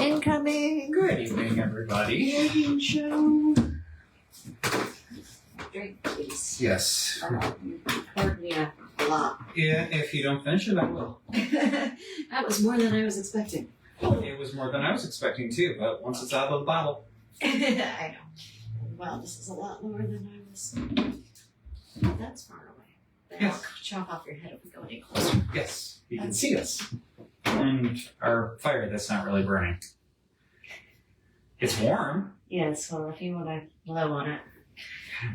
Incoming. Good evening, everybody. Evening show. Drink, please. Yes. You poured me a lot. Yeah, if you don't finish it, I will. That was more than I was expecting. It was more than I was expecting, too, but once it's out of the bottle. I know. Well, this is a lot lower than I was. That's far away. Then Yes. I'll chop off your head if we go any closer. Yes, you can see us. And our fire that's not really burning. It's warm. Yes, well, if you want to blow on it.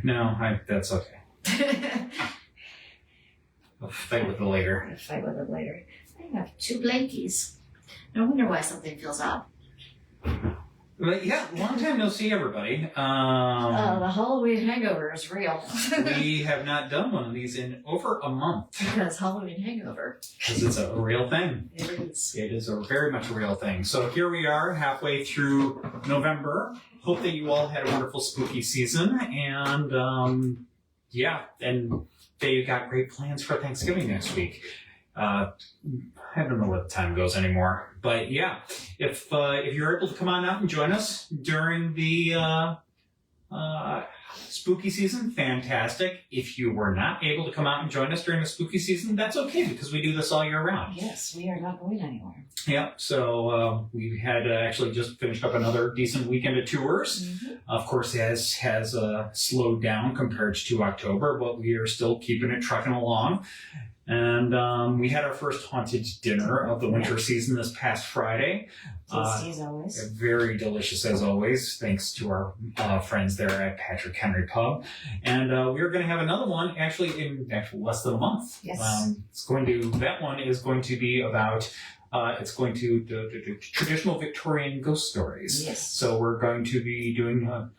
No, that's okay. I'll fight with it later. I'll fight with it later. I have 2 blankies. No wonder why something feels off. But yeah, long time no see, everybody. The Halloween hangover is real. We have not done one of these in over a month. Because Halloween hangover. Because it's a real thing. It is. It is very much a real thing. So here we are, halfway through November. Hope that you all had a wonderful spooky season. And, and they got great plans for Thanksgiving next week. I don't know where the time goes anymore. But yeah, if you're able to come on out and join us during the spooky season, fantastic. If you were not able to come out and join us during the spooky season, that's okay because we do this all year round. Yes, we are not going anywhere. Yeah, so we had actually just finished up another decent weekend of tours. Mm-hmm. Of course, it has slowed down compared to October, but we are still keeping it trucking along. And we had our first haunted dinner of the winter season this past Friday. Tasty as always. Very delicious as always, thanks to our friends there at Patrick Henry Pub. And we're going to have another one actually in less than a month. Yes. That one is going to be about the traditional Victorian ghost stories. Yes. So we're going to be doing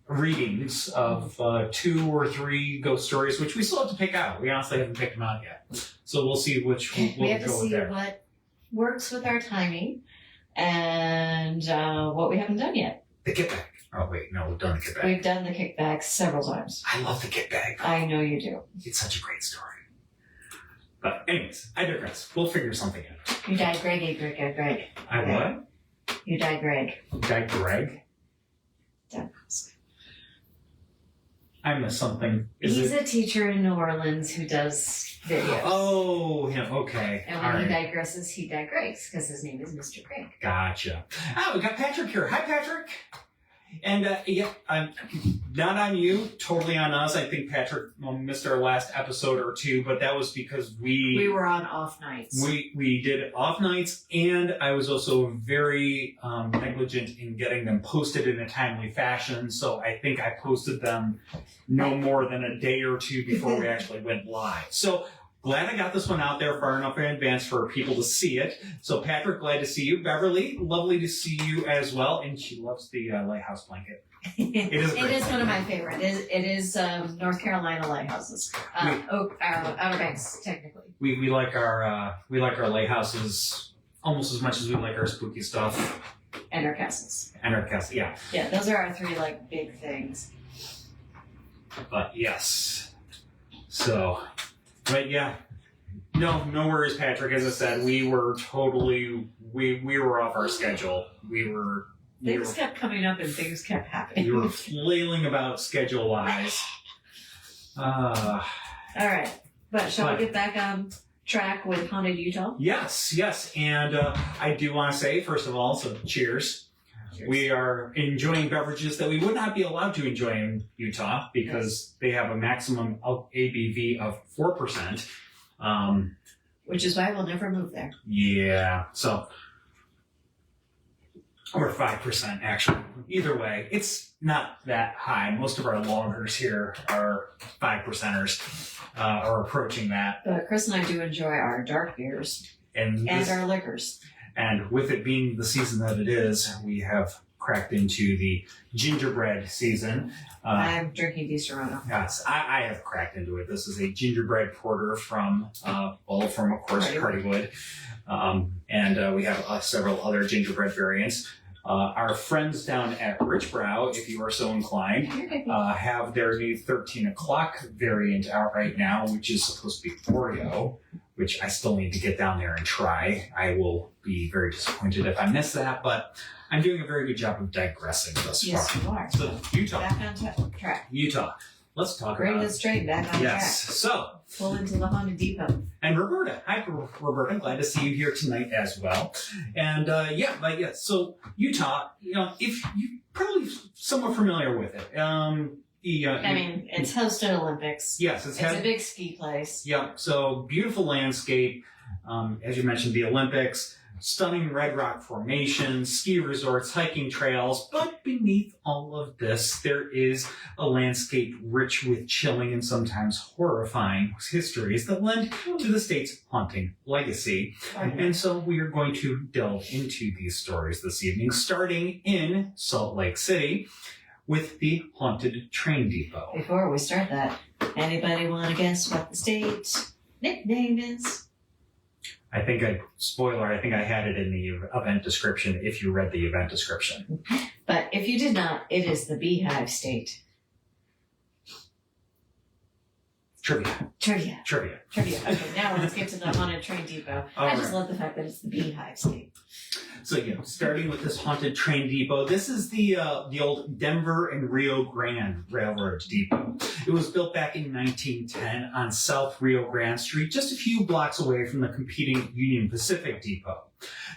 readings of 2 or 3 ghost stories, which we still have to pick out. We honestly haven't picked them out yet. So we'll see which we'll we have to go with see there. what works with our timing and what we haven't done yet. The kickback. Oh, wait, no, we've done the kickback. We've done the kickback several times. I love the kickback. I know you do. It's such a great story. But anyways, I digress. We'll figure something out. You died Greg. I what? You died Greg. Died Greg? I missed something. He's a teacher in New Orleans who does videos. Oh, him. Okay. And when he digresses, he digresses because his name is Mr. Greg. Gotcha. We got Patrick here. Hi, Patrick. And not on you, totally on us. I think Patrick missed our last episode or 2, but that was because we were on off nights. We did off nights, and I was also very negligent in getting them posted in a timely fashion. So I think I posted them no more than a day or 2 before we actually went live. So glad I got this one out there far enough in advance for people to see it. So Patrick, glad to see you. Beverly, lovely to see you as well. And she loves the lighthouse blanket. It is one of my favorite. It is North Carolina lighthouses. Outer Banks, technically. We like our lighthouses almost as much as we like our spooky stuff. And our castles. Yeah. Yeah, those are our 3 big things. But yes. So. But yeah, no worries, Patrick. As I said, we were totally we were off our schedule. Things kept coming up and things kept happening. We were flailing about schedule-wise. All right, but shall we get back on track with Haunted Utah? Yes, and I do want to say first of all, so cheers. We are enjoying beverages that we would not be allowed to enjoy in Utah because they have a maximum ABV of 4%. Which is why we'll never move there. Yeah, so, or 5% actually. Either way, it's not that high. Most of our loggers here are 5%ers, or approaching that. But Chris and I do enjoy our dark beers and our liquors. And with it being the season that it is, we have cracked into the gingerbread season. I'm drinking Disaronno. Yes, I have cracked into it. This is a gingerbread porter from of course, Cottonwood. And we have several other gingerbread variants. Our friends down at Richmond, if you are so inclined, have their new 13 o'clock variant out right now, which is supposed to be Oreo. which I still need to get down there and try. I will be very disappointed if I miss that, but I'm doing a very good job of digressing thus Yes, far. you are. So, Utah. Back on track. Utah. Let's talk Bring about us straight back on Yes. track. So, Pull into the Honda Depot. and Roberta. Hi, Roberta. Glad to see you here tonight as well. And so Utah, if you're probably somewhat familiar with it. It's hosted Olympics. Yes, It's a big ski place. Yeah, so beautiful landscape. As you mentioned, the Olympics, stunning red rock formations, ski resorts, hiking trails. But beneath all of this, there is a landscape rich with chilling and sometimes horrifying histories that lend to the state's haunting legacy. And so we are going to delve into these stories this evening, starting in Salt Lake City with the haunted train depot. Before we start that, anybody want to guess what the state's nickname is? I think I had it in the event description if you read the event description. But if you did not, it is the Beehive State. Trivia. Okay, now let's get to the haunted train depot. I just love the fact that it's the Beehive State. So starting with this haunted train depot, this is the old Denver and Rio Grande Railroad Depot. It was built back in 1910 on South Rio Grande Street, just a few blocks away from the competing Union Pacific Depot.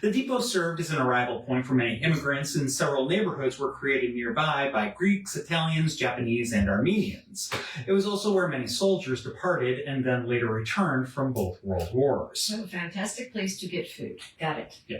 The depot served as an arrival point for many immigrants, and several neighborhoods were created nearby by Greeks, Italians, Japanese, and Armenians. It was also where many soldiers departed and then later returned from both world wars. So a fantastic place to get food. Got it. Yeah.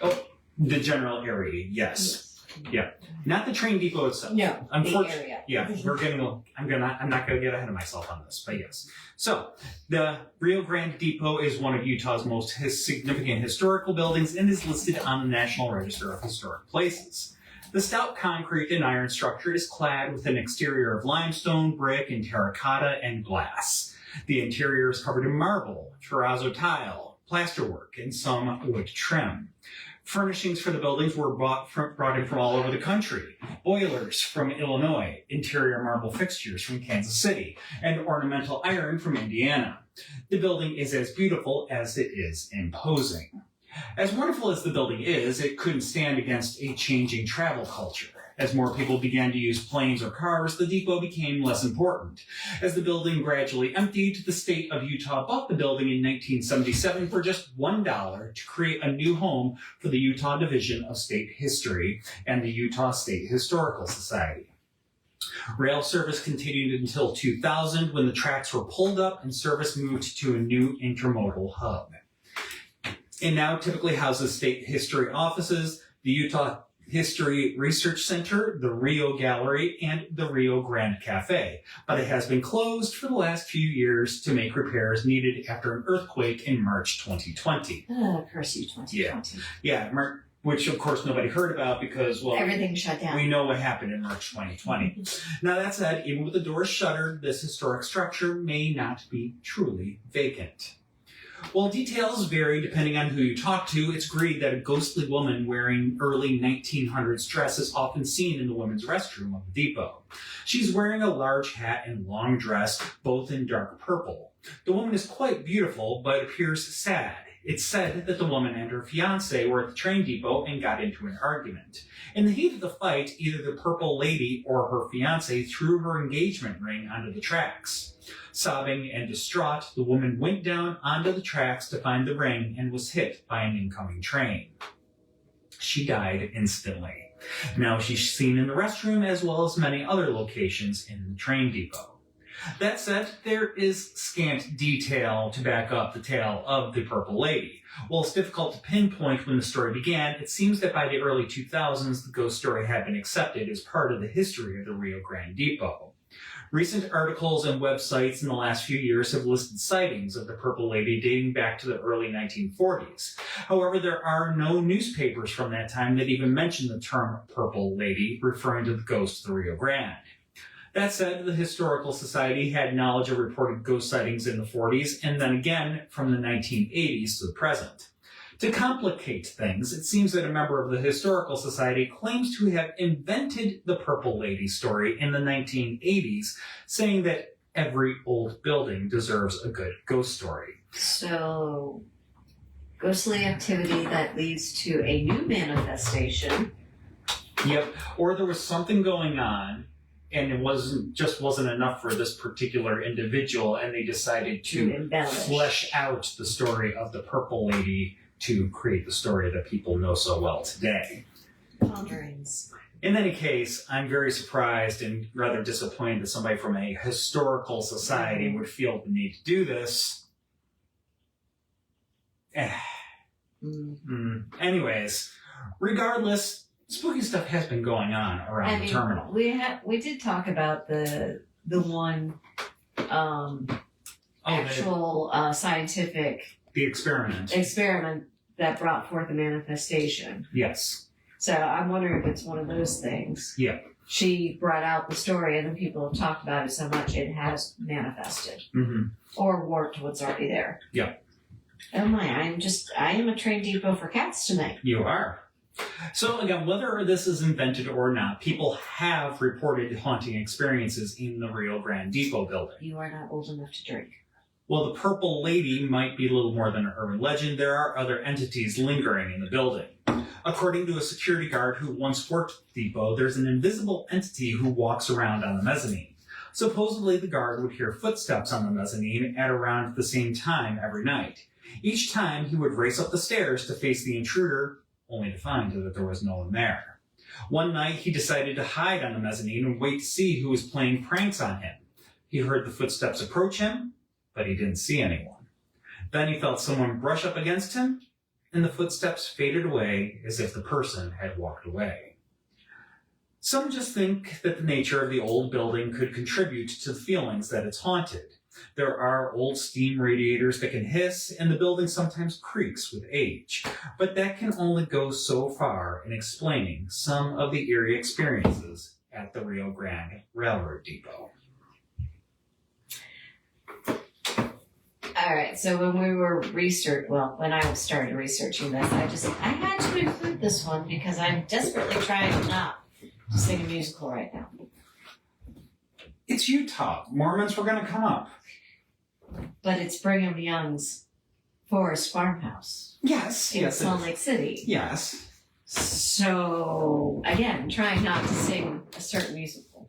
Oh, the general area, yes. Yeah, not the train depot itself. No, the area. Yeah, I'm not gonna get ahead of myself on this, but yes. So, the Rio Grande Depot is one of Utah's most significant historical buildings and is listed on the National Register of Historic Places. The stout concrete and iron structure is clad with an exterior of limestone, brick, and terracotta and glass. The interior is covered in marble, terrazzo tile, plasterwork, and some wood trim. Furnishings for the buildings were brought in from all over the country. Boilers from Illinois, interior marble fixtures from Kansas City, and ornamental iron from Indiana. The building is as beautiful as it is imposing. As wonderful as the building is, it couldn't stand against a changing travel culture. As more people began to use planes or cars, the depot became less important. As the building gradually emptied, the state of Utah bought the building in 1977 for just $1 to create a new home for the Utah Division of State History and the Utah State Historical Society. Rail service continued until 2000 when the tracks were pulled up and service moved to a new intermodal hub. It now typically houses state history offices, the Utah History Research Center, the Rio Gallery, and the Rio Grande Cafe, but it has been closed for the last few years to make repairs needed after an earthquake in March 2020. Curse you, 2020. Yeah, which of course nobody heard about because, well, everything shut down. We know what happened in March 2020. Now that said, even with the doors shuttered, this historic structure may not be truly vacant. While details vary depending on who you talk to, it's agreed that a ghostly woman wearing early 1900s dress is often seen in the women's restroom of the depot. She's wearing a large hat and long dress, both in dark purple. The woman is quite beautiful, but appears sad. It's said that the woman and her fiancé were at the train depot and got into an argument. In the heat of the fight, either the purple lady or her fiancé threw her engagement ring onto the tracks. Sobbing and distraught, the woman went down onto the tracks to find the ring and was hit by an incoming train. She died instantly. Now she's seen in the restroom as well as many other locations in the train depot. That said, there is scant detail to back up the tale of the Purple Lady. While it's difficult to pinpoint when the story began, it seems that by the early 2000s, the ghost story had been accepted as part of the history of the Rio Grande Depot. Recent articles and websites in the last few years have listed sightings of the Purple Lady dating back to the early 1940s. However, there are no newspapers from that time that even mention the term Purple Lady, referring to the ghost of the Rio Grande. That said, the Historical Society had knowledge of reported ghost sightings in the 40s and then again from the 1980s to the present. To complicate things, it seems that a member of the Historical Society claims to have invented the Purple Lady story in the 1980s, saying that every old building deserves a good ghost story. So, ghostly activity that leads to a new manifestation. Yep. Or there was something going on, and it wasn't enough for this particular individual, and they decided to embellish. flesh out the story of the Purple Lady to create the story that people know so well today. Ponderings. In any case, I'm very surprised and rather disappointed that somebody from a historical society would feel the need to do this. Anyways, regardless, spooky stuff has been going on around the terminal. We did talk about the one actual scientific the experiment that brought forth a manifestation. Yes. So I'm wondering if it's one of those things. Yeah. She brought out the story, and then people have talked about it so much it has manifested or warped what's already there. Yeah. Oh my! I am a train depot for cats tonight. You are. So again, whether this is invented or not, people have reported haunting experiences in the Rio Grande Depot building. You are not old enough to drink. While the Purple Lady might be little more than an urban legend, there are other entities lingering in the building. According to a security guard who once worked at the depot, there's an invisible entity who walks around on the mezzanine. Supposedly, the guard would hear footsteps on the mezzanine at around the same time every night. Each time, he would race up the stairs to face the intruder, only to find that there was no one there. One night, he decided to hide on the mezzanine and wait to see who was playing pranks on him. He heard the footsteps approach him, but he didn't see anyone. Then he felt someone brush up against him, and the footsteps faded away as if the person had walked away. Some just think that the nature of the old building could contribute to the feelings that it's haunted. There are old steam radiators that can hiss, and the building sometimes creaks with age. But that can only go so far in explaining some of the eerie experiences at the Rio Grande Railroad Depot. All right, so when we were when I started researching this, I had to include this one because I'm desperately trying not to sing a musical right now. It's Utah. Mormons were going to come up. But it's Brigham Young's Forest Farmhouse. Yes. In Salt Lake City. Yes. So, again, trying not to sing a certain musical.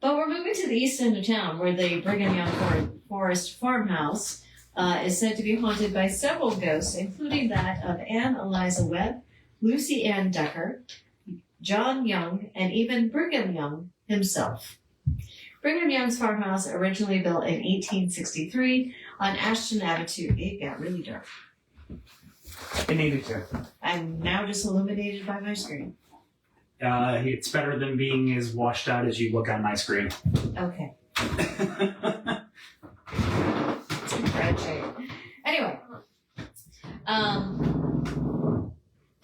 But we're moving to the east end of town where the Brigham Young Forest Farmhouse is said to be haunted by several ghosts, including that of Anne Eliza Webb, Lucy Ann Decker, John Young, and even Brigham Young himself. Brigham Young's farmhouse, originally built in 1863 on Ashton Avenue. It got really dark. It needed to. I'm now just illuminated by my screen. It's better than being as washed out as you look on my screen. Okay. It's in red shade. Anyway,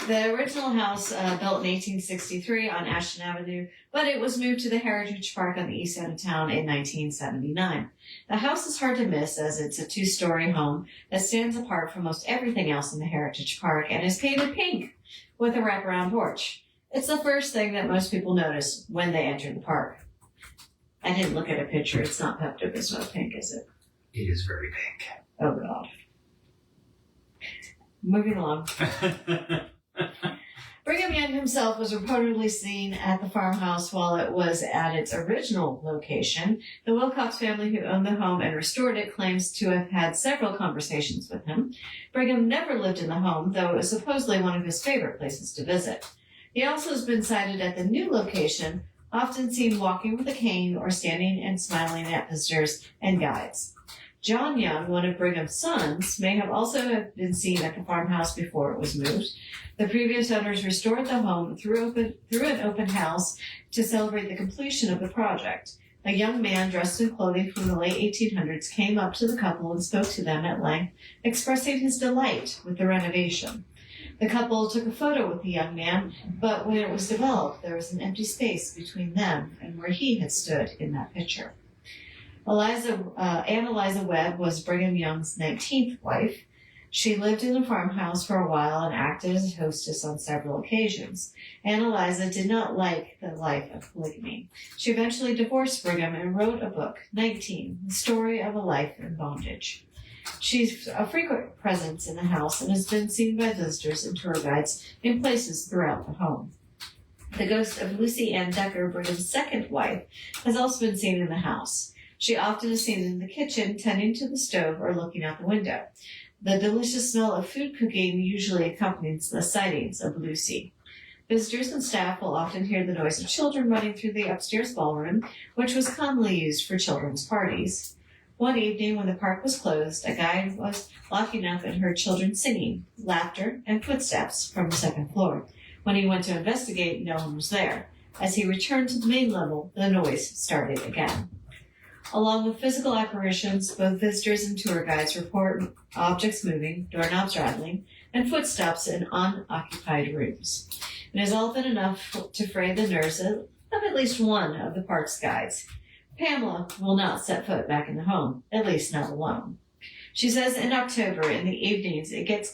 the original house built in 1863 on Ashton Avenue, but it was moved to the Heritage Park on the east end of town in 1979. The house is hard to miss as it's a two-story home that stands apart from most everything else in the Heritage Park and is painted pink with a wraparound porch. It's the first thing that most people notice when they enter the park. I didn't look at a picture. It's not Pepto-Bismol pink, is it? It is very pink. Oh, God. Moving along. Brigham Young himself was reportedly seen at the farmhouse while it was at its original location. The Wilcox family who owned the home and restored it claims to have had several conversations with him. Brigham never lived in the home, though it was supposedly one of his favorite places to visit. He also has been sighted at the new location, often seen walking with a cane or standing and smiling at visitors and guides. John Young, one of Brigham's sons, may have also been seen at the farmhouse before it was moved. The previous owners restored the home through an open house to celebrate the completion of the project. A young man dressed in clothing from the late 1800s came up to the couple and spoke to them at length, expressing his delight with the renovation. The couple took a photo with the young man, but when it was developed, there was an empty space between them and where he had stood in that picture. Anne Eliza Webb was Brigham Young's 19th wife. She lived in the farmhouse for a while and acted as a hostess on several occasions. Anne Eliza did not like the life of polygamy. She eventually divorced Brigham and wrote a book, 19, The Story of a Life in Bondage. She's a frequent presence in the house and has been seen by visitors and tour guides in places throughout the home. The ghost of Lucy Ann Decker, Brigham's second wife, has also been seen in the house. She often is seen in the kitchen, tending to the stove or looking out the window. The delicious smell of food cooking usually accompanies the sightings of Lucy. Visitors and staff will often hear the noise of children running through the upstairs ballroom, which was commonly used for children's parties. One evening when the park was closed, a guide was locking up and heard children singing, laughter, and footsteps from the second floor. When he went to investigate, no one was there. As he returned to the main level, the noise started again. Along with physical apparitions, both visitors and tour guides report objects moving, doorknobs rattling, and footsteps in unoccupied rooms. It is often enough to fray the nerves of at least one of the park's guides. Pamela will not set foot back in the home, at least not alone. She says in October, in the evenings, it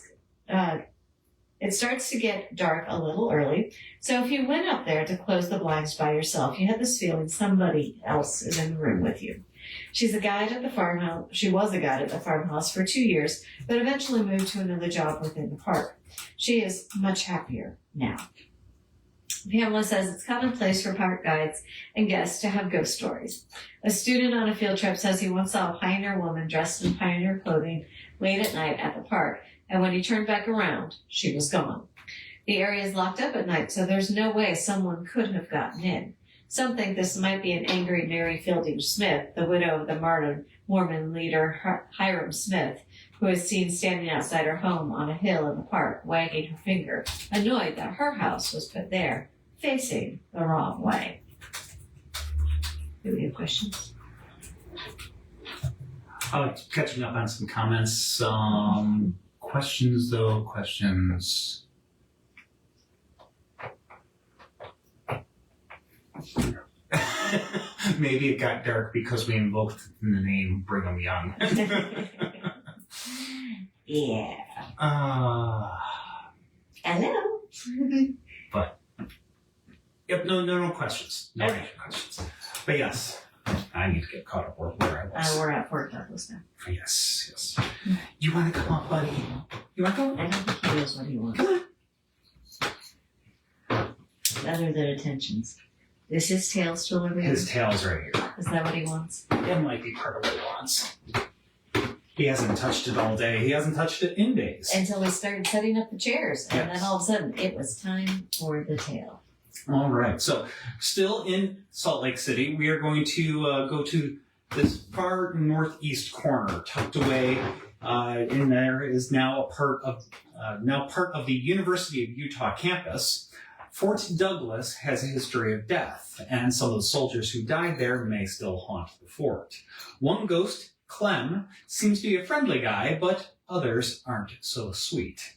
starts to get dark a little early, so if you went up there to close the blinds by yourself, you had this feeling somebody else is in the room with you. She's a guide at the farmhouse. She was a guide at the farmhouse for 2 years, but eventually moved to another job within the park. She is much happier now. Pamela says it's commonplace for park guides and guests to have ghost stories. A student on a field trip says he once saw a pioneer woman dressed in pioneer clothing late at night at the park, and when he turned back around, she was gone. The area is locked up at night, so there's no way someone could have gotten in. Some think this might be an angry Mary Fielding Smith, the widow of the martyred Mormon leader Hiram Smith, who is seen standing outside her home on a hill in the park, wagging her finger, annoyed that her house was put there, facing the wrong way. Do we have questions? Catching up on some comments. Questions. Maybe it got dark because we invoked the name Brigham Young. Yeah. Hello. But, yep, no questions. No questions. But yes, I need to get caught up where I was. We're at Fort Douglas now. Yes. You want to come up, buddy? You want to go? I don't think he knows what he wants. Come on. Other than attentions. Is his tail still over here? His tail's right here. Is that what he wants? It might be part of what he wants. He hasn't touched it all day. He hasn't touched it in days. Until we started setting up the chairs. And Yes. then all of a sudden, it was time for the tail. All right. So, still in Salt Lake City, we are going to go to this far northeast corner, tucked away in there is now part of the University of Utah campus. Fort Douglas has a history of death, and some of the soldiers who died there may still haunt the fort. One ghost, Clem, seems to be a friendly guy, but others aren't so sweet.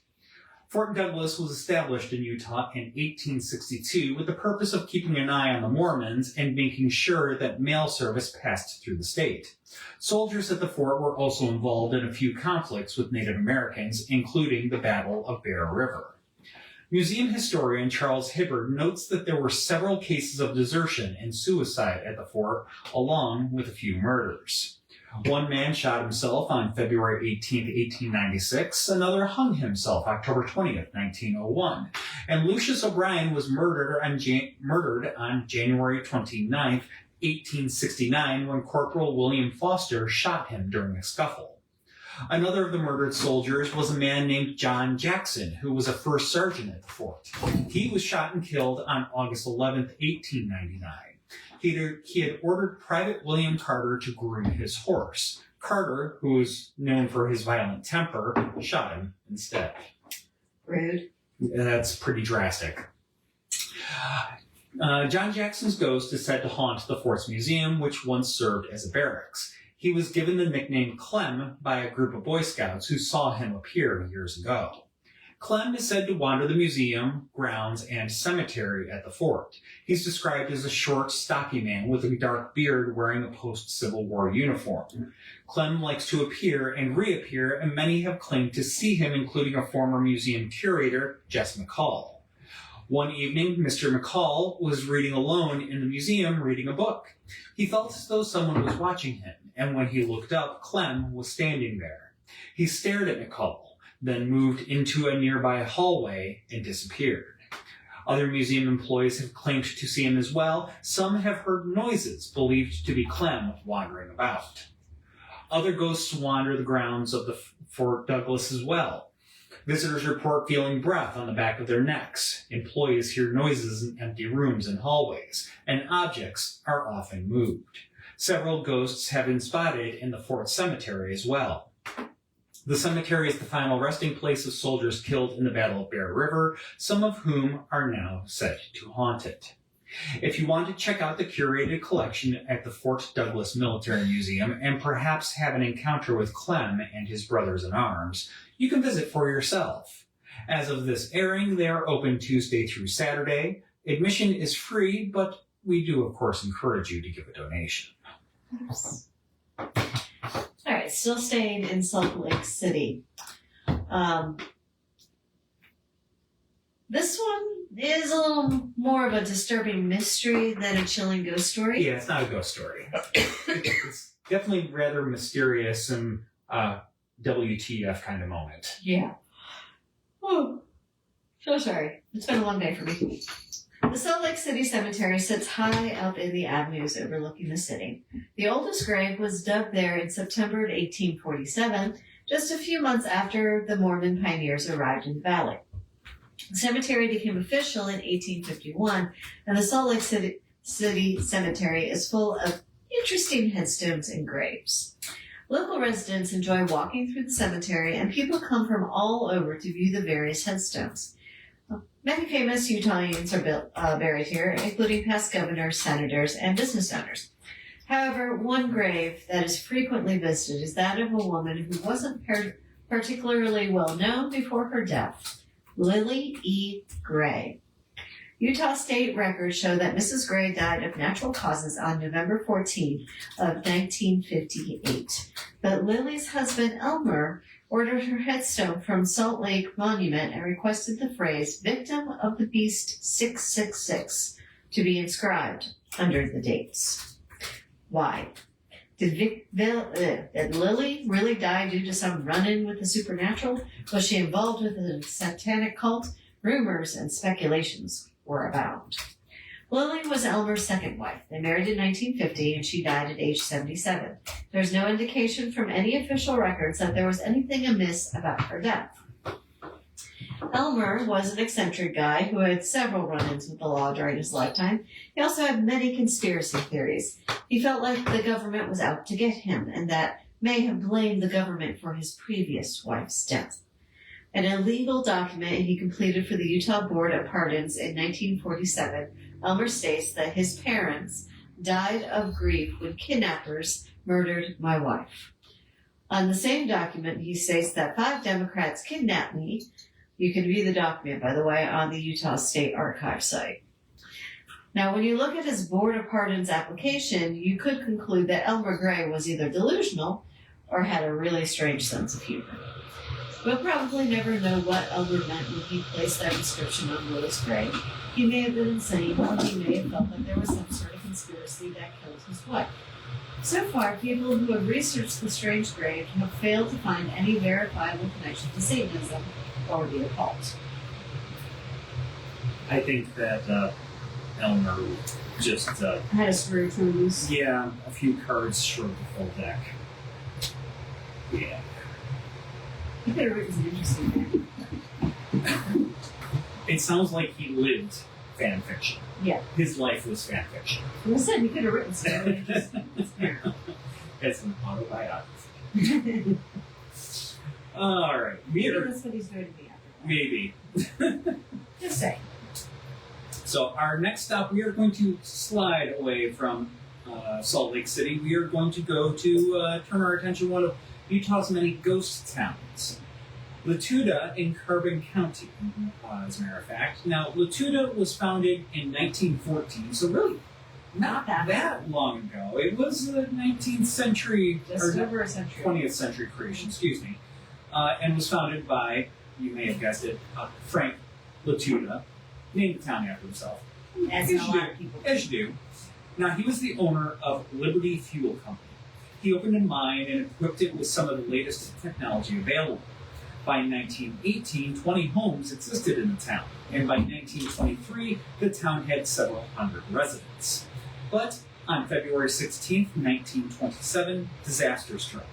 Fort Douglas was established in Utah in 1862 with the purpose of keeping an eye on the Mormons and making sure that mail service passed through the state. Soldiers at the fort were also involved in a few conflicts with Native Americans, including the Battle of Bear River. Museum historian Charles Hibbard notes that there were several cases of desertion and suicide at the fort, along with a few murders. One man shot himself on February 18, 1896. Another hung himself October 20th, 1901. And Lucius O'Brien was murdered on January 29th, 1869, when Corporal William Foster shot him during a scuffle. Another of the murdered soldiers was a man named John Jackson, who was a first sergeant at the fort. He was shot and killed on August 11th, 1899. He had ordered Private William Carter to groom his horse. Carter, who was known for his violent temper, shot him instead. Rude. That's pretty drastic. John Jackson's ghost is said to haunt the fort's museum, which once served as a barracks. He was given the nickname Clem by a group of Boy Scouts who saw him appear years ago. Clem is said to wander the museum, grounds, and cemetery at the fort. He's described as a short, stocky man with a dark beard wearing a post-Civil War uniform. Clem likes to appear and reappear, and many have claimed to see him, including a former museum curator, Jess McCall. One evening, Mr. McCall was reading alone in the museum, reading a book. He felt as though someone was watching him, and when he looked up, Clem was standing there. He stared at Nicole, then moved into a nearby hallway and disappeared. Other museum employees have claimed to see him as well. Some have heard noises believed to be Clem wandering about. Other ghosts wander the grounds of the Fort Douglas as well. Visitors report feeling breath on the back of their necks. Employees hear noises in empty rooms and hallways, and objects are often moved. Several ghosts have been spotted in the fort cemetery as well. The cemetery is the final resting place of soldiers killed in the Battle of Bear River, some of whom are now said to haunt it. If you want to check out the curated collection at the Fort Douglas Military Museum and perhaps have an encounter with Clem and his brothers-in-arms, you can visit for yourself. As of this airing, they are open Tuesday through Saturday. Admission is free, but we do, of course, encourage you to give a donation. Oops. All right, still staying in Salt Lake City. This one is a little more of a disturbing mystery than a chilling ghost story. Yeah, it's not a ghost story. It's definitely rather mysterious and WTF kind of moment. Yeah. Oh, so sorry. It's been a long day for me. The Salt Lake City Cemetery sits high up in the avenues overlooking the city. The oldest grave was dug there in September of 1847, just a few months after the Mormon pioneers arrived in the valley. The cemetery became official in 1851, and the Salt Lake City Cemetery is full of interesting headstones and graves. Local residents enjoy walking through the cemetery, and people come from all over to view the various headstones. Many famous Utahnians are buried here, including past governors, senators, and business owners. However, one grave that is frequently visited is that of a woman who wasn't particularly well known before her death, Lily E. Gray. Utah state records show that Mrs. Gray died of natural causes on November 14 of 1958. But Lily's husband, Elmer, ordered her headstone from Salt Lake Monument and requested the phrase, "Victim of the Beast 666, to be inscribed under the dates. Why? Did Lily really die due to some run-in with the supernatural? Was she involved with a satanic cult? Rumors and speculations were abound. Lily was Elmer's second wife. They married in 1950, and she died at age 77. There's no indication from any official records that there was anything amiss about her death. Elmer was an eccentric guy who had several run-ins with the law during his lifetime. He also had many conspiracy theories. He felt like the government was out to get him, and that may have blamed the government for his previous wife's death. An illegal document he completed for the Utah Board of Pardons in 1947, Elmer states that his parents died of grief when kidnappers murdered my wife. On the same document, he states that 5 Democrats kidnapped me. You can view the document, by the way, on the Utah State Archive site. Now, when you look at his Board of Pardons application, you could conclude that Elmer Gray was either delusional or had a really strange sense of humor. We'll probably never know what Elmer meant when he placed that inscription on Lily's grave. He may have been insane, or he may have felt that there was some sort of conspiracy that killed his wife. So far, people who have researched the strange grave have failed to find any verifiable connection to Satanism or the occult. I think that Elmer just Had a screw to loose. yeah, a few cards short of the full deck. Yeah. He could have written some interesting thing. It sounds like he lived fan fiction. Yeah. His life was fan fiction. Listen, he could have written some really interesting. It's an autobiography. All right. Maybe that's what he's doing to me after. Maybe. Just saying. So our next stop, we are going to slide away from Salt Lake City. We are going to go to turn our attention to one of Utah's many ghost towns, Latuda in Carbon County, as a matter of fact. Now, Latuda was founded in 1914, so really not that long ago. It was a 19th century, Just over a century. 20th century creation, excuse me, and was founded by, you may have guessed it, Frank Latuda, named the town after himself. As a lot of people. As you do. Now, he was the owner of Liberty Fuel Company. He opened a mine and equipped it with some of the latest technology available. By 1918, 20 homes existed in the town, and by 1923, the town had several hundred residents. But on February 16, 1927, disaster struck.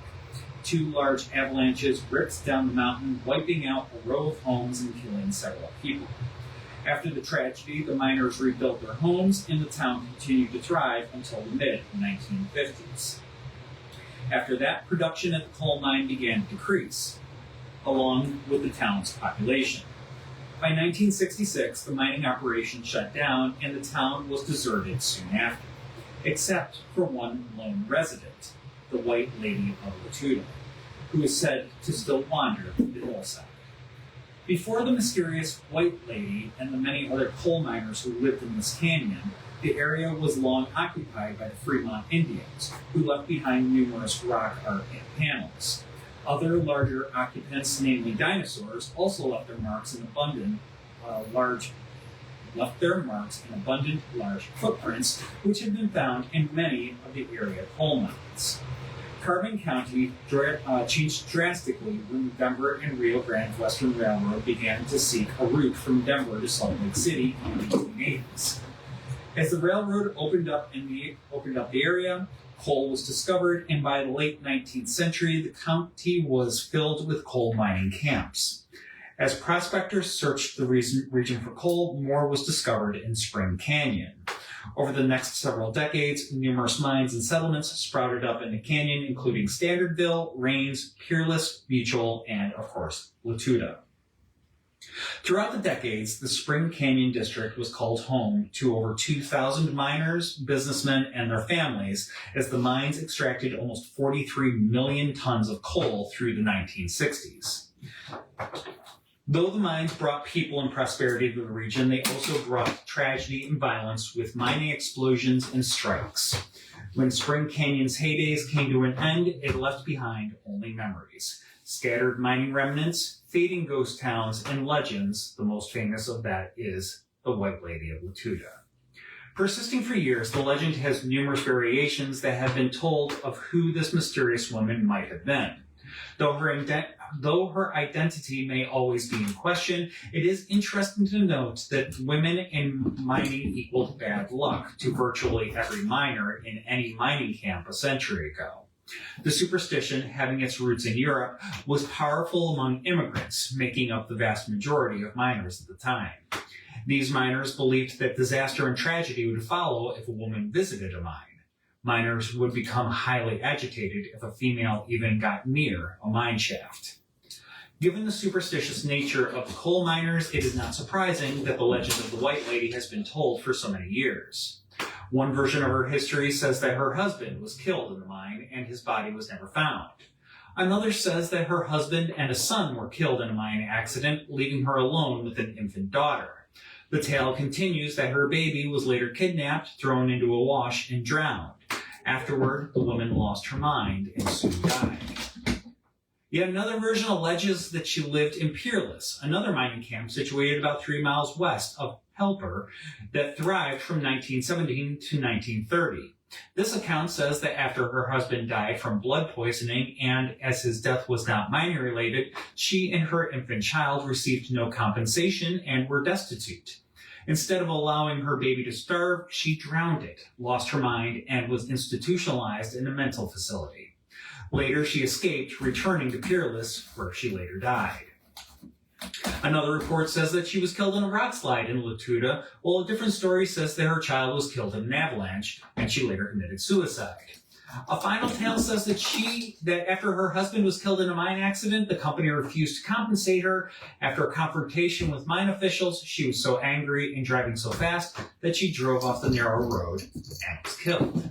2 large avalanches ripped down the mountain, wiping out a row of homes and killing several people. After the tragedy, the miners rebuilt their homes, and the town continued to thrive until the mid-1950s. After that, production at the coal mine began to decrease, along with the town's population. By 1966, the mining operation shut down, and the town was deserted soon after, except for one lone resident, the White Lady of Latuda, who is said to still wander the hillside. Before the mysterious White Lady and the many other coal miners who lived in this canyon, the area was long occupied by the Fremont Indians, who left behind numerous rock art and panels. Other larger occupants, namely dinosaurs, also left their marks in abundant large footprints, which have been found in many of the area coal mines. Carbon County changed drastically when the Denver and Rio Grande Western Railroad began to seek a route from Denver to Salt Lake City in the 1880s. As the railroad opened up the area, coal was discovered, and by the late 19th century, the county was filled with coal mining camps. As prospectors searched the region for coal, more was discovered in Spring Canyon. Over the next several decades, numerous mines and settlements sprouted up in the canyon, including Standardville, Rains, Peerless, Mutual, and, of course, Latuda. Throughout the decades, the Spring Canyon District was called home to over 2,000 miners, businessmen, and their families, as the mines extracted almost 43 million tons of coal through the 1960s. Though the mines brought people and prosperity to the region, they also brought tragedy and violence with mining explosions and strikes. When Spring Canyon's heydays came to an end, it left behind only memories. Scattered mining remnants, fading ghost towns, and legends. The most famous of that is the White Lady of Latuda. Persisting for years, the legend has numerous variations that have been told of who this mysterious woman might have been. Though her identity may always be in question, it is interesting to note that women in mining equaled bad luck to virtually every miner in any mining camp a century ago. The superstition, having its roots in Europe, was powerful among immigrants, making up the vast majority of miners at the time. These miners believed that disaster and tragedy would follow if a woman visited a mine. Miners would become highly agitated if a female even got near a mine shaft. Given the superstitious nature of the coal miners, it is not surprising that the legend of the White Lady has been told for so many years. One version of her history says that her husband was killed in the mine and his body was never found. Another says that her husband and a son were killed in a mine accident, leaving her alone with an infant daughter. The tale continues that her baby was later kidnapped, thrown into a wash, and drowned. Afterward, the woman lost her mind and soon died. Yet another version alleges that she lived in Peerless, another mining camp situated about 3 miles west of Helper that thrived from 1917 to 1930. This account says that after her husband died from blood poisoning and as his death was not mining related, she and her infant child received no compensation and were destitute. Instead of allowing her baby to starve, she drowned it, lost her mind, and was institutionalized in a mental facility. Later, she escaped, returning to Peerless, where she later died. Another report says that she was killed in a rock slide in Latuda, while a different story says that her child was killed in an avalanche, and she later committed suicide. A final tale says that after her husband was killed in a mine accident, the company refused to compensate her. After a confrontation with mine officials, she was so angry and driving so fast that she drove off the narrow road and was killed.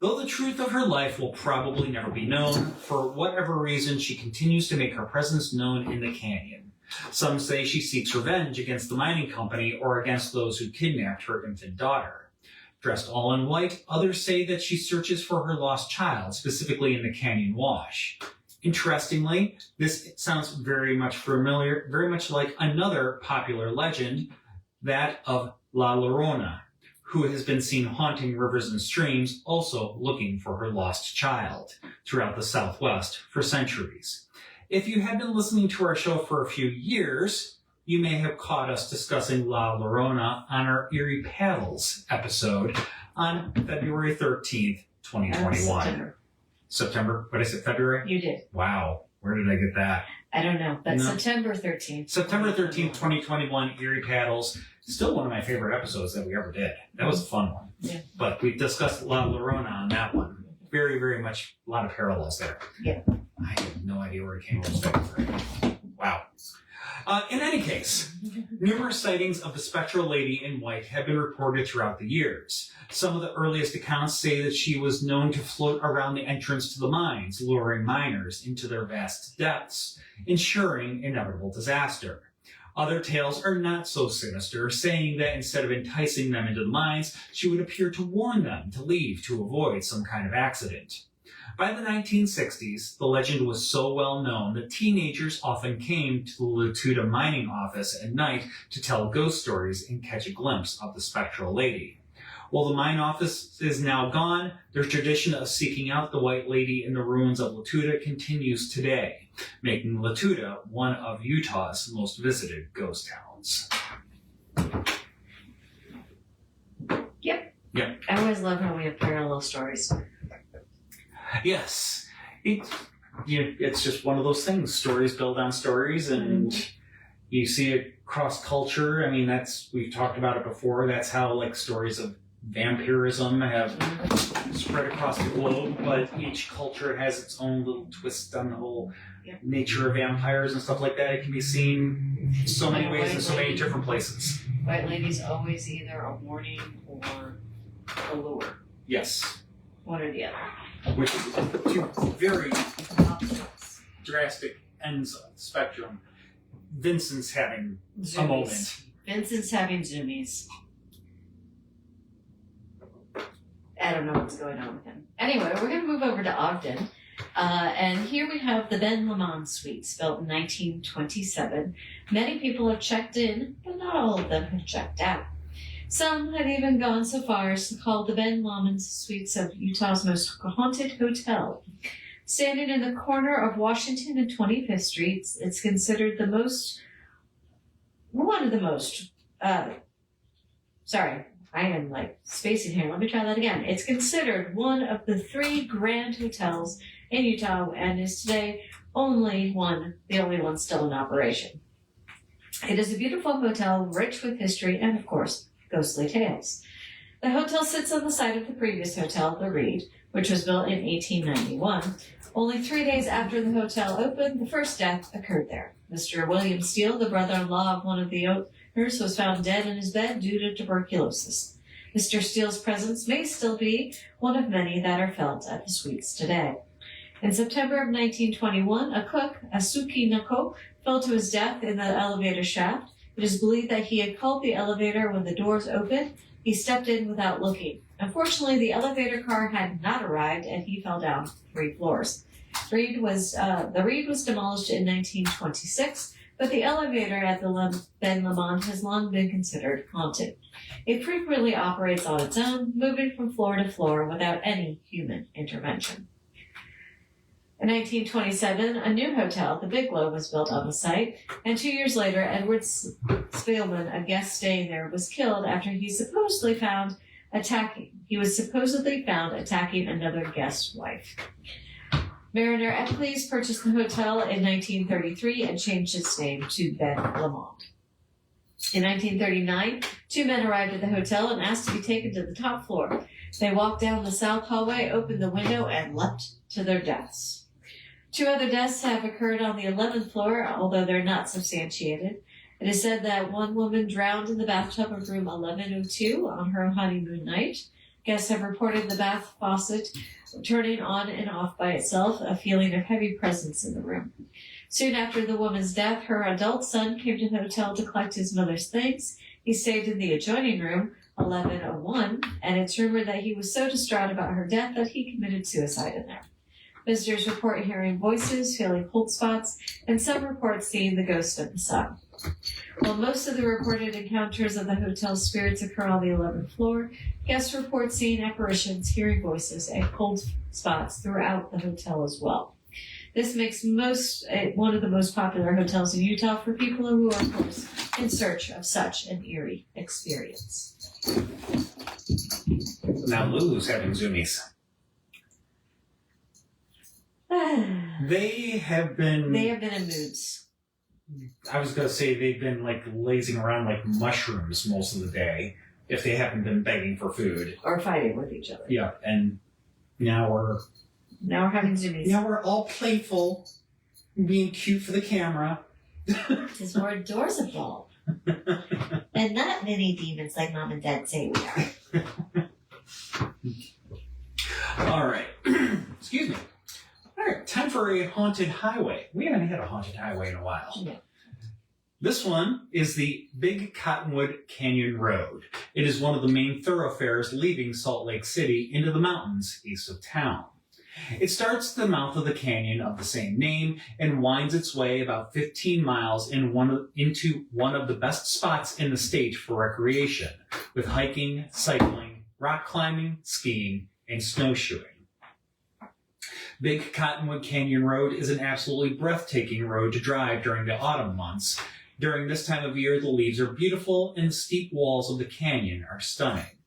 Though the truth of her life will probably never be known, for whatever reason, she continues to make her presence known in the canyon. Some say she seeks revenge against the mining company or against those who kidnapped her infant daughter. Dressed all in white, others say that she searches for her lost child, specifically in the canyon wash. Interestingly, this sounds very much familiar, very much like another popular legend, that of La Llorona, who has been seen haunting rivers and streams, also looking for her lost child throughout the Southwest for centuries. If you have been listening to our show for a few years, you may have caught us discussing La Llorona on our Eerie Paddles episode on February 13th, 2021. September? What did I say, February? You did. Wow. Where did I get that? I don't know, but No. September 13th. September 13th, 2021, Eerie Paddles. Still one of my favorite episodes that we ever did. That was a fun one. Yeah. But we discussed La Llorona on that one. Very, very much a lot of parallels there. Yeah. I have no idea where it came from. Wow. In any case, numerous sightings of the spectral lady in white have been reported throughout the years. Some of the earliest accounts say that she was known to float around the entrance to the mines, luring miners into their vast depths, ensuring inevitable disaster. Other tales are not so sinister, saying that instead of enticing them into the mines, she would appear to warn them to leave to avoid some kind of accident. By the 1960s, the legend was so well known that teenagers often came to the Latuda mining office at night to tell ghost stories and catch a glimpse of the spectral lady. While the mine office is now gone, their tradition of seeking out the white lady in the ruins of Latuda continues today, making Latuda one of Utah's most visited ghost towns. Yep. Yep. I always love how we have parallel stories. Yes. It's just one of those things. Stories build on stories, and you see it cross culture. I mean, we've talked about it before. That's how like stories of vampirism have spread across the globe, but each culture has its own little twist on the whole nature of vampires and stuff like that. It can be seen so many ways in so many different places. White lady's always either a warning or a lure. Yes. One or the other. Which is two very drastic ends of the spectrum. Vincent's having a moment. Vincent's having zoomies. I don't know what's going on with him. Anyway, we're going to move over to Ogden. And here we have the Ben Lomond Suites, built in 1927. Many people have checked in, but not all of them have checked out. Some have even gone so far as to call the Ben Lomond Suites of Utah's most haunted hotel. Standing in the corner of Washington and 25th Streets, it's considered one of the most, sorry, I am like spacing here. Let me try that again. It's considered one of the 3 grand hotels in Utah and is today the only one still in operation. It is a beautiful hotel, rich with history and, of course, ghostly tales. The hotel sits on the site of the previous hotel, the Reed, which was built in 1891. Only 3 days after the hotel opened, the first death occurred there. Mr. William Steele, the brother-in-law of one of the owners, was found dead in his bed due to tuberculosis. Mr. Steele's presence may still be one of many that are felt at the suites today. In September of 1921, a cook, Asuki Nako, fell to his death in the elevator shaft. It is believed that he had called the elevator when the doors opened. He stepped in without looking. Unfortunately, the elevator car had not arrived, and he fell down 3 floors. The Reed was demolished in 1926, but the elevator at the Ben Lomond has long been considered haunted. It frequently operates on its own, moving from floor to floor without any human intervention. In 1927, a new hotel, the Biglow, was built on the site, and 2 years later, Edward Spielman, a guest staying there, was killed after he was supposedly found attacking another guest's wife. Mariner Eccles purchased the hotel in 1933 and changed its name to Ben Lomond. In 1939, 2 men arrived at the hotel and asked to be taken to the top floor. They walked down the south hallway, opened the window, and leapt to their deaths. 2 other deaths have occurred on the 11th floor, although they're not substantiated. It is said that one woman drowned in the bathtub of room 1102 on her honeymoon night. Guests have reported the bath faucet turning on and off by itself, a feeling of heavy presence in the room. Soon after the woman's death, her adult son came to the hotel to collect his mother's things. He stayed in the adjoining room, 1101, and it's rumored that he was so distraught about her death that he committed suicide in there. Visitors report hearing voices, feeling cold spots, and some report seeing the ghost of the son. While most of the reported encounters of the hotel's spirits occur on the 11th floor, guests report seeing apparitions, hearing voices, and cold spots throughout the hotel as well. This makes one of the most popular hotels in Utah for people who are, of course, in search of such an eerie experience. Now Lulu's having zoomies. They have been in moods. I was going to say they've been like lazing around like mushrooms most of the day if they haven't been begging for food. Or fighting with each other. Yeah, and now we're having zoomies. Now we're all playful, being cute for the camera. Because we're adorable. And not many demons like Mom and Dad say we are. All right. Excuse me. All right, time for a haunted highway. We haven't had a haunted highway in a while. No. This one is the Big Cottonwood Canyon Road. It is one of the main thoroughfares leaving Salt Lake City into the mountains east of town. It starts at the mouth of the canyon of the same name and winds its way about 15 miles into one of the best spots in the state for recreation, with hiking, cycling, rock climbing, skiing, and snowshoeing. Big Cottonwood Canyon Road is an absolutely breathtaking road to drive during the autumn months. During this time of year, the leaves are beautiful and the steep walls of the canyon are stunning.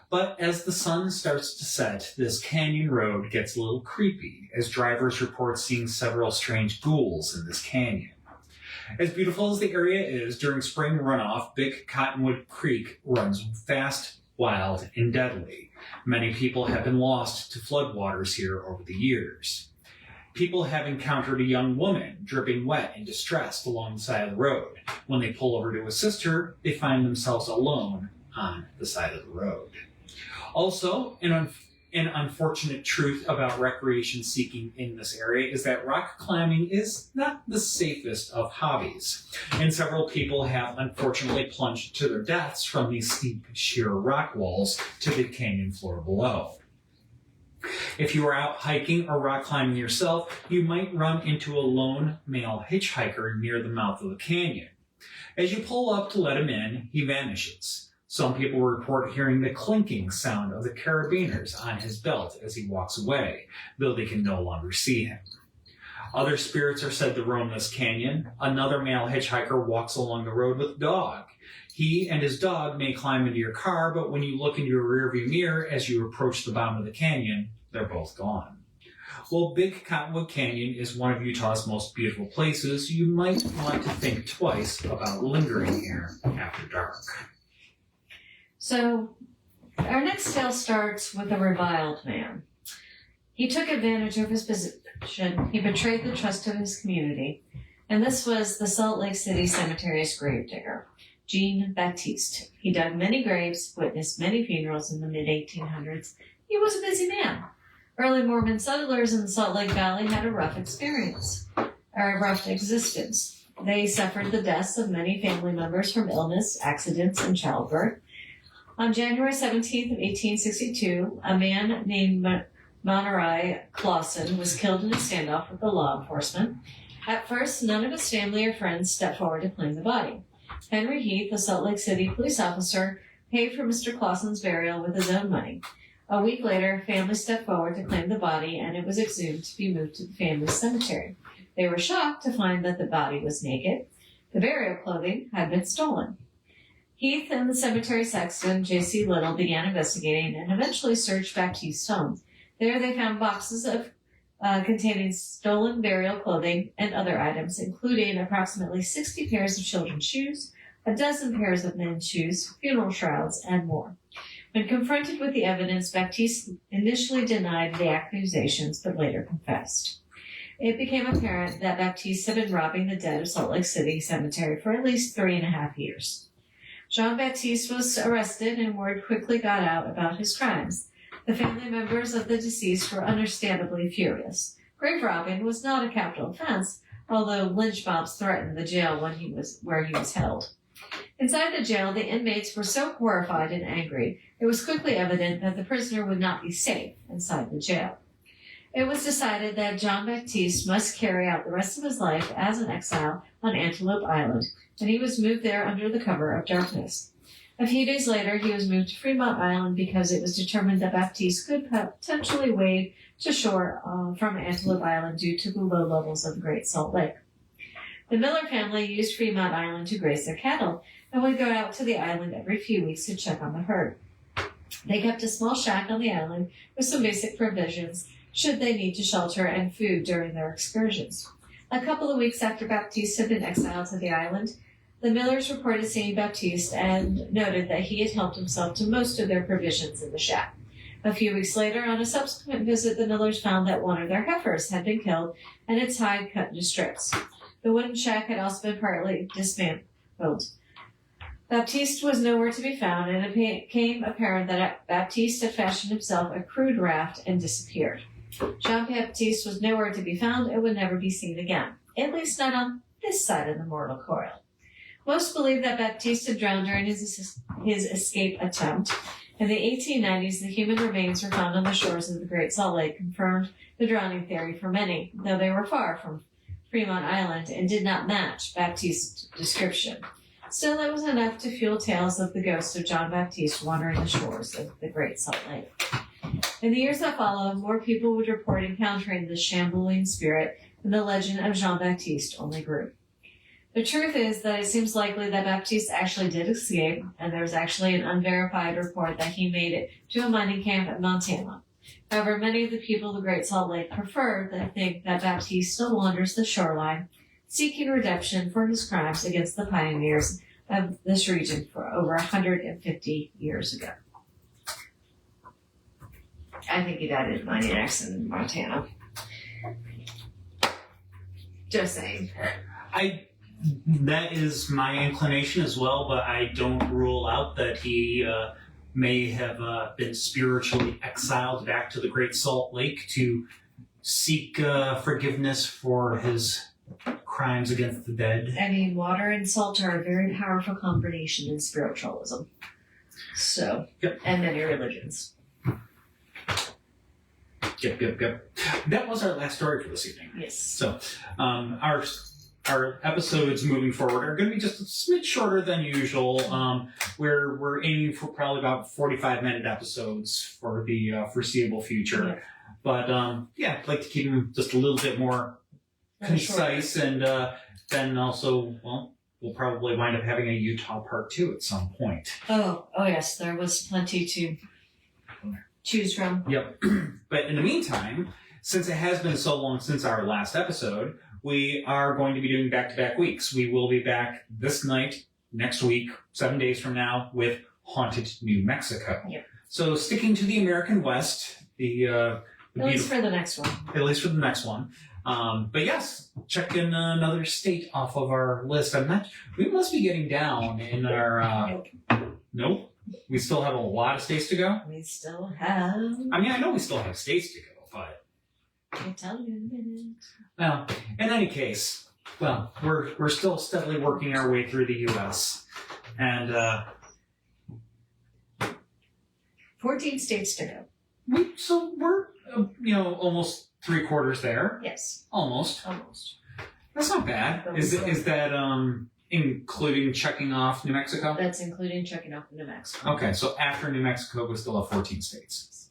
But as the sun starts to set, this canyon road gets a little creepy, as drivers report seeing several strange ghouls in this canyon. As beautiful as the area is, during spring runoff, Big Cottonwood Creek runs fast, wild, and deadly. Many people have been lost to floodwaters here over the years. People have encountered a young woman dripping wet and distressed along the side of the road. When they pull over to assist her, they find themselves alone on the side of the road. Also, an unfortunate truth about recreation seeking in this area is that rock climbing is not the safest of hobbies, and several people have unfortunately plunged to their deaths from these steep, sheer rock walls to the canyon floor below. If you are out hiking or rock climbing yourself, you might run into a lone male hitchhiker near the mouth of the canyon. As you pull up to let him in, he vanishes. Some people report hearing the clinking sound of the carabiners on his belt as he walks away, though they can no longer see him. Other spirits are said to roam this canyon. Another male hitchhiker walks along the road with a dog. He and his dog may climb into your car, but when you look into your rearview mirror as you approach the bottom of the canyon, they're both gone. While Big Cottonwood Canyon is one of Utah's most beautiful places, you might want to think twice about lingering here after dark. So, our next tale starts with a reviled man. He took advantage of his position, he betrayed the trust of his community, and this was the Salt Lake City Cemetery's gravedigger, Jean Baptiste. He dug many graves, witnessed many funerals in the mid-1800s. He was a busy man. Early Mormon settlers in the Salt Lake Valley had a rough existence. They suffered the deaths of many family members from illness, accidents, and childbirth. On January 17th of 1862, a man named Monterey Clausen was killed in a standoff with the law enforcement. At first, none of his family or friends stepped forward to claim the body. Henry Heath, a Salt Lake City police officer, paid for Mr. Clausen's burial with his own money. A week later, family stepped forward to claim the body, and it was exhumed to be moved to the family cemetery. They were shocked to find that the body was naked. The burial clothing had been stolen. Heath and the cemetery sexton, J.C. Little, began investigating and eventually searched Baptiste's home. There they found boxes containing stolen burial clothing and other items, including approximately 60 pairs of children's shoes, a dozen pairs of men's shoes, funeral shrouds, and more. When confronted with the evidence, Baptiste initially denied the accusations, but later confessed. It became apparent that Baptiste had been robbing the dead of Salt Lake City Cemetery for at least 3.5 years. Jean-Baptiste was arrested, and word quickly got out about his crimes. The family members of the deceased were understandably furious. Grave robbing was not a capital offense, although lynch mobs threatened the jail where he was held. Inside the jail, the inmates were so horrified and angry, it was quickly evident that the prisoner would not be safe inside the jail. It was decided that Jean Baptiste must carry out the rest of his life as an exile on Antelope Island, and he was moved there under the cover of darkness. A few days later, he was moved to Fremont Island because it was determined that Baptiste could potentially wade to shore from Antelope Island due to the low levels of the Great Salt Lake. The Miller family used Fremont Island to graze their cattle and would go out to the island every few weeks to check on the herd. They kept a small shack on the island with some basic provisions should they need to shelter and food during their excursions. A couple of weeks after Baptiste had been exiled to the island, the Millers reported seeing Baptiste and noted that he had helped himself to most of their provisions in the shack. A few weeks later, on a subsequent visit, the Millers found that one of their heifers had been killed and its hide cut into strips. The wooden shack had also been partly dismantled. Baptiste was nowhere to be found, and it became apparent that Baptiste had fashioned himself a crude raft and disappeared. Jean-Baptiste was nowhere to be found and would never be seen again, at least not on this side of the mortal coil. Most believe that Baptiste had drowned during his escape attempt. In the 1890s, the human remains were found on the shores of the Great Salt Lake, confirmed the drowning theory for many, though they were far from Fremont Island and did not match Baptiste's description. Still, it was enough to fuel tales of the ghost of John Baptiste wandering the shores of the Great Salt Lake. In the years that followed, more people would report encountering this shambling spirit, and the legend of Jean Baptiste only grew. The truth is that it seems likely that Baptiste actually did escape, and there's actually an unverified report that he made it to a mining camp in Montana. However, many of the people of the Great Salt Lake prefer to think that Baptiste still wanders the shoreline, seeking redemption for his crimes against the pioneers of this region for over 150 years ago. I think he died in mining accident in Montana. Just saying. That is my inclination as well, but I don't rule out that he may have been spiritually exiled back to the Great Salt Lake to seek forgiveness for his crimes against the dead. I mean, water and salt are a very powerful combination in spiritualism. So, yep. And many religions. Yep. That was our last story for this evening. Yes. So, our episodes moving forward are going to be just a smidge shorter than usual. We're aiming for probably about 45-minute episodes for the foreseeable future. Yeah. But I'd like to keep them just a little bit more concise, and then also, we'll probably wind up having a Utah part 2 at some point. Oh yes, there was plenty to choose from. Yep. But in the meantime, since it has been so long since our last episode, we are going to be doing back-to-back weeks. We will be back this night, next week, 7 days from now, with Haunted New Mexico. Yep. So sticking to the American West, At least for the next one. At least for the next one. But yes, check in another state off of our list. We must be getting down in our... Nope. We still have a lot of states to go. We still have... I mean, I know we still have states to go, but... I'll tell you in a minute. Well, in any case, we're still steadily working our way through the U.S. And 14 states to go. So we're almost 3/4 there. Yes. Almost. That's not bad. But Is that including checking off New Mexico? That's including checking off New Mexico. Okay, so after New Mexico, we still have 14 states.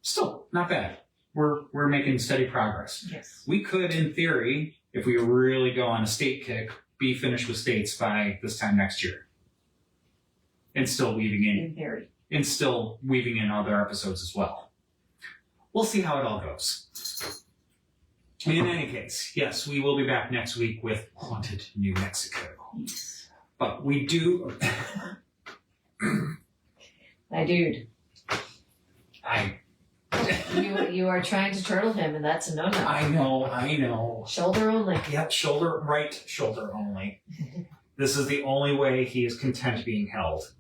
Still not bad. We're making steady progress. Yes. We could, in theory, if we really go on a state kick, be finished with states by this time next year. And still weaving In theory. and still weaving in other episodes as well. We'll see how it all goes. In any case, yes, we will be back next week with Haunted New Mexico. Yes. But we do... My dude. I You are trying to turtle him, and that's a no-no. I know. Shoulder only. Yep, right shoulder only. This is the only way he is content being held.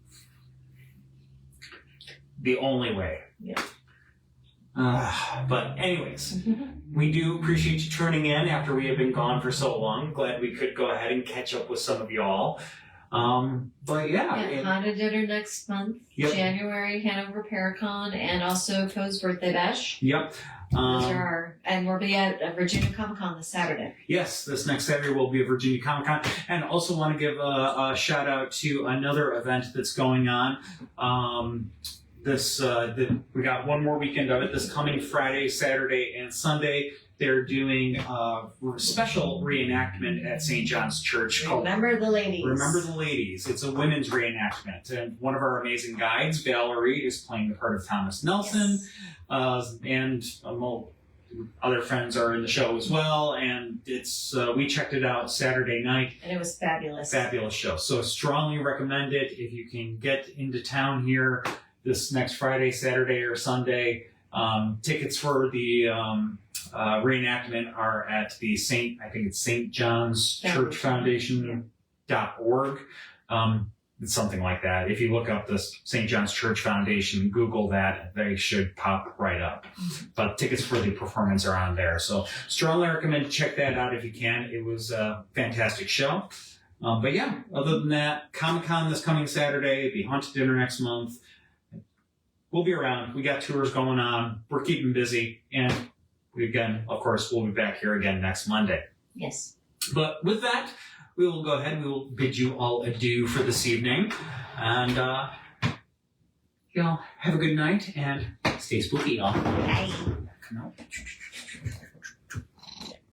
The only way. Yeah. But anyways, we do appreciate you tuning in after we have been gone for so long. Glad we could go ahead and catch up with some of y'all. But yeah. Haunted Dinner next month. Yep. January, Hanover Paracon, and also Coe's Birthday Bash. Yep. Those are our, and we'll be at Virginia Comic Con this Saturday. Yes, this next Saturday will be at Virginia Comic Con. And also want to give a shout out to another event that's going on. We got one more weekend of it. This coming Friday, Saturday, and Sunday, they're doing a special reenactment at St. John's Church called Remember the Ladies. Remember the Ladies. It's a women's reenactment. And one of our amazing guides, Valerie, is playing the part of Thomas Nelson. Yes. And other friends are in the show as well. And it's we checked it out Saturday night. And it was fabulous. Fabulous show. So strongly recommend it if you can get into town here this next Friday, Saturday, or Sunday. Tickets for the reenactment are at the St. John's Church Foundation.org. It's something like that. If you look up the St. John's Church Foundation, Google that, they should pop right up. But tickets for the performance are on there. So strongly recommend to check that out if you can. It was a fantastic show. But yeah, other than that, Comic-Con this coming Saturday, the Haunted Dinner next month. We'll be around. We got tours going on. We're keeping busy. And of course, we'll be back here again next Monday. Yes. But with that, we will go ahead and we will bid you all adieu for this evening. And, y'all have a good night and stay spooky, y'all. Bye.